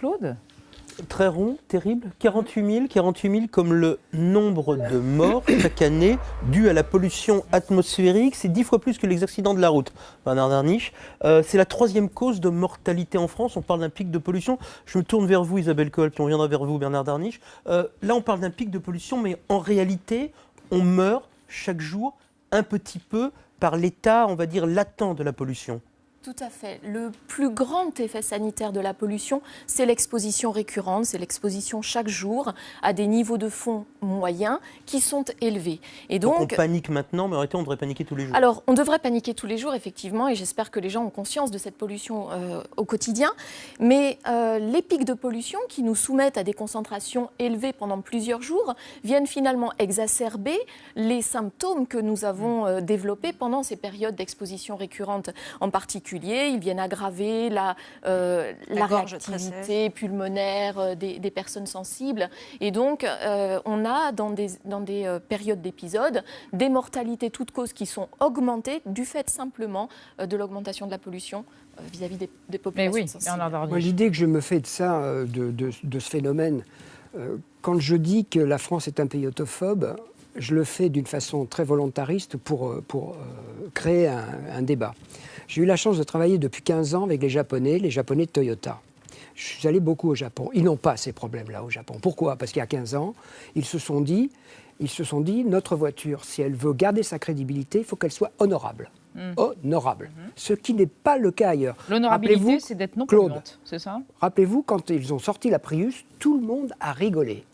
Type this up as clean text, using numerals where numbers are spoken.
Claude? Très rond, terrible. 48 000 comme le nombre de morts chaque année dus à la pollution atmosphérique. C'est 10 fois plus que les accidents de la route, Bernard Darniche. C'est la 3e cause de mortalité en France. On parle d'un pic de pollution. Je me tourne vers vous, Isabelle Coll, puis on viendra vers vous, Bernard Darniche. Là, on parle d'un pic de pollution, mais en réalité, on meurt chaque jour un petit peu par l'état, on va dire, latent de la pollution. Tout à fait. Le plus grand effet sanitaire de la pollution, c'est l'exposition récurrente, c'est l'exposition chaque jour à des niveaux de fond moyens qui sont élevés. Et donc on panique maintenant, mais en réalité on devrait paniquer tous les jours. Alors on devrait paniquer tous les jours, effectivement, et j'espère que les gens ont conscience de cette pollution au quotidien. Mais les pics de pollution qui nous soumettent à des concentrations élevées pendant plusieurs jours viennent finalement exacerber les symptômes que nous avons développés pendant ces périodes d'exposition récurrente en particulier. Ils viennent aggraver la réactivité pulmonaire des personnes sensibles. Et donc, on a dans des périodes d'épisodes des mortalités toutes causes qui sont augmentées du fait simplement de l'augmentation de la pollution vis-à-vis des populations sensibles. Moi, l'idée que je me fais de ça, de ce phénomène, quand je dis que la France est un pays autophobe, je le fais d'une façon très volontariste pour créer un débat. J'ai eu la chance de travailler depuis 15 ans avec les Japonais de Toyota. Je suis allé beaucoup au Japon. Ils n'ont pas ces problèmes-là au Japon. Pourquoi ? Parce qu'il y a 15 ans, ils se sont dit, notre voiture, si elle veut garder sa crédibilité, il faut qu'elle soit honorable. Honorable. Ce qui n'est pas le cas ailleurs. L'honorabilité, c'est d'être non polluante, c'est ça ? Rappelez-vous, quand ils ont sorti la Prius, tout le monde a rigolé.